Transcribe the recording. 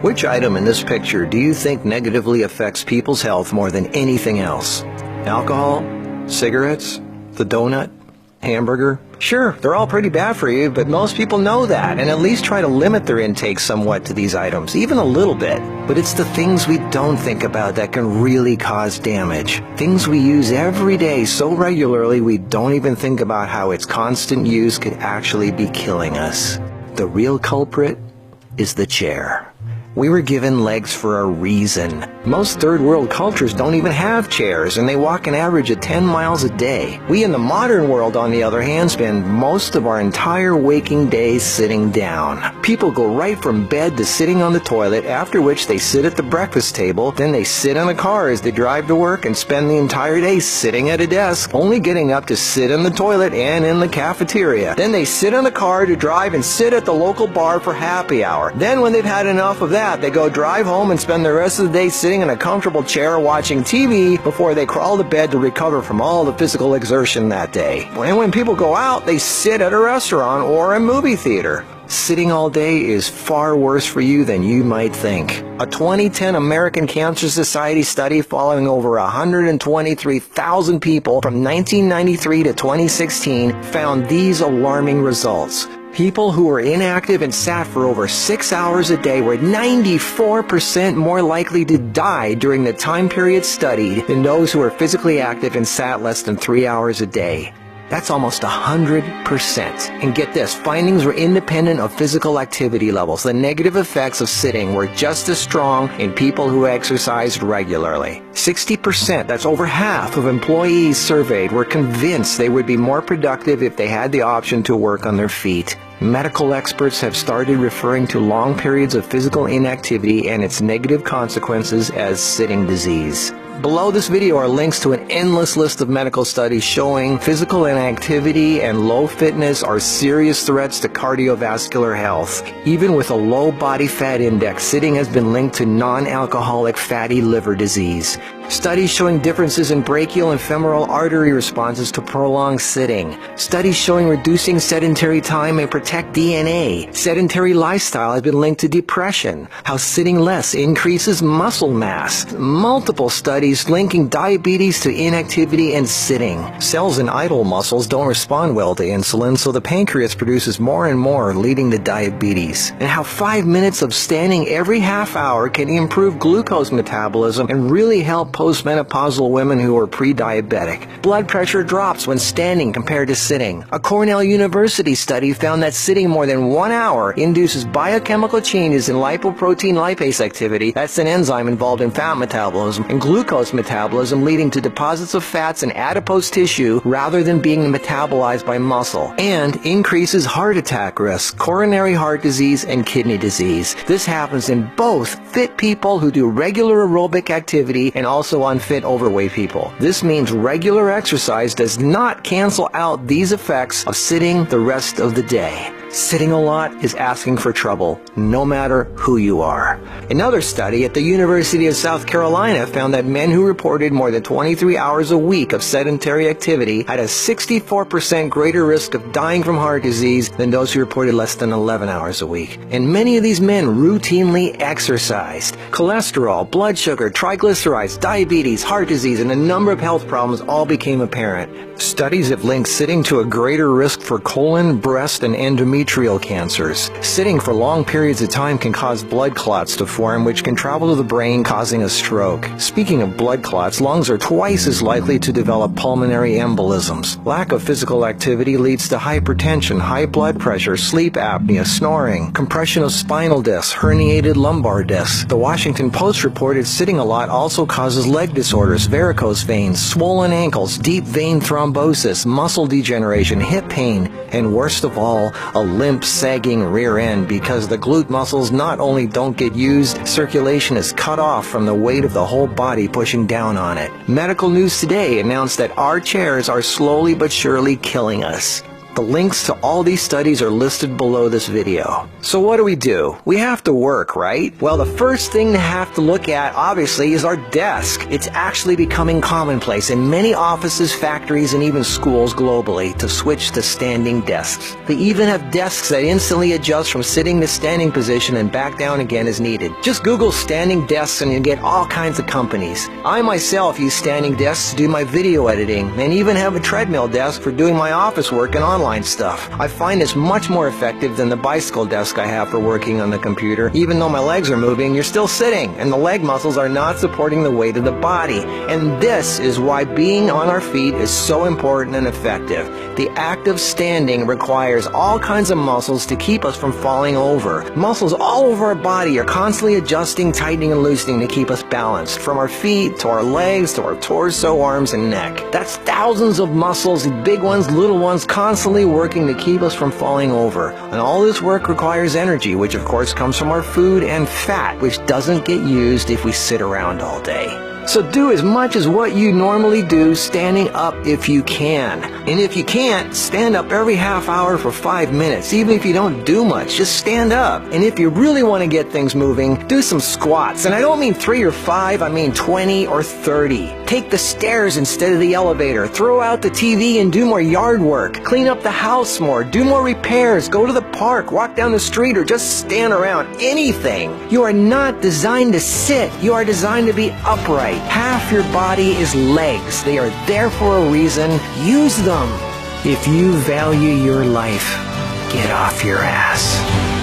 Which item in this picture do you think negatively affects people's health more than anything else? Alcohol? Cigarettes? The donut? Hamburger? Sure, they're all pretty bad for you, but most people know that and at least try to limit their intake somewhat to these items, even a little bit. But it's the things we don't think about that can really cause damage. Things we use every day so regularly we don't even think about how its constant use could actually be killing us. The real culprit is the chair. We were given legs for a reason. Most third world cultures don't even have chairs, and they walk an average of 10 miles a day. We in the modern world, on the other hand, spend most of our entire waking days sitting down. People go right from bed to sitting on the toilet, after which they sit at the breakfast table, then they sit in a car as they drive to work and spend the entire day sitting at a desk, only getting up to sit in the toilet and in the cafeteria. Then they sit in the car to drive and sit at the local bar for happy hour. Then when they've had enough of that, they go drive home and spend the rest of the day sitting in a comfortable chair watching TV before they crawl to bed to recover from all the physical exertion that day. And when people go out, they sit at a restaurant or a movie theater. Sitting all day is far worse for you than you might think. A 2010 American Cancer Society study following over 123,000 people from 1993 to 2016 found these alarming results. People who were inactive and sat for over 6 hours a day were 94% more likely to die during the time period studied than those who were physically active and sat less than 3 hours a day. That's almost 100%. And get this, findings were independent of physical activity levels. The negative effects of sitting were just as strong in people who exercised regularly. 60%, that's over half of employees surveyed, were convinced they would be more productive if they had the option to work on their feet. Medical experts have started referring to long periods of physical inactivity and its negative consequences as sitting disease. Below this video are links to an endless list of medical studies showing physical inactivity and low fitness are serious threats to cardiovascular health. Even with a low body fat index, sitting has been linked to non-alcoholic fatty liver disease. Studies showing differences in brachial and femoral artery responses to prolonged sitting. Studies showing reducing sedentary time may protect DNA. Sedentary lifestyle has been linked to depression. How sitting less increases muscle mass. Multiple studies linking diabetes to inactivity and sitting. Cells in idle muscles don't respond well to insulin, so the pancreas produces more and more, leading to diabetes. And how 5 minutes of standing every half hour can improve glucose metabolism and really help postmenopausal women who are pre-diabetic. Blood pressure drops when standing compared to sitting. A Cornell University study found that sitting more than 1 hour induces biochemical changes in lipoprotein lipase activity, that's an enzyme involved in fat metabolism, and glucose metabolism, leading to deposits of fats in adipose tissue rather than being metabolized by muscle, and increases heart attack risk, coronary heart disease, and kidney disease. This happens in both fit people who do regular aerobic activity and also unfit overweight people. This means regular exercise does not cancel out these effects of sitting the rest of the day. Sitting a lot is asking for trouble, no matter who you are. Another study at the University of South Carolina found that men who reported more than 23 hours a week of sedentary activity had a 64% greater risk of dying from heart disease than those who reported less than 11 hours a week. And many of these men routinely exercised. Cholesterol, blood sugar, triglycerides, diabetes, heart disease, and a number of health problems all became apparent. Studies have linked sitting to a greater risk for colon, breast, and endometrial cancers. Sitting for long periods of time can cause blood clots to form, which can travel to the brain, causing a stroke. Speaking of blood clots, lungs are twice as likely to develop pulmonary embolisms. Lack of physical activity leads to hypertension, high blood pressure, sleep apnea, snoring, compression of spinal discs, herniated lumbar discs. The Washington Post reported sitting a lot also causes leg disorders, varicose veins, swollen ankles, deep vein thrombosis, muscle degeneration, hip pain, and worst of all, a limp, sagging rear end because the glute muscles not only don't get used, circulation is cut off from the weight of the whole body pushing down on it. Medical News Today announced that our chairs are slowly but surely killing us. The links to all these studies are listed below this video. So what do? We have to work, right? Well, the first thing to have to look at, obviously, is our desk. It's actually becoming commonplace in many offices, factories, and even schools globally to switch to standing desks. They even have desks that instantly adjust from sitting to standing position and back down again as needed. Just Google standing desks and you get all kinds of companies. I myself use standing desks to do my video editing and even have a treadmill desk for doing my office work and online stuff. I find this much more effective than the bicycle desk I have for working on the computer. Even though my legs are moving, you're still sitting, and the leg muscles are not supporting the weight of the body. And this is why being on our feet is so important and effective. The act of standing requires all kinds of muscles to keep us from falling over. Muscles all over our body are constantly adjusting, tightening, and loosening to keep us balanced, from our feet to our legs to our torso, arms, and neck. That's thousands of muscles, big ones, little ones, constantly working to keep us from falling over. And all this work requires energy, which of course comes from our food, and fat, which doesn't get used if we sit around all day. So do as much as what you normally do standing up if you can. And if you can't, stand up every half hour for 5 minutes. Even if you don't do much, just stand up. And if you really want to get things moving, do some squats. And I don't mean 3 or 5, I mean 20 or 30. Take the stairs instead of the elevator. Throw out the TV and do more yard work. Clean up the house more. Do more repairs. Go to the park. Walk down the street or just stand around. Anything. You are not designed to sit. You are designed to be upright. Half your body is legs. They are there for a reason. Use them. If you value your life, get off your ass.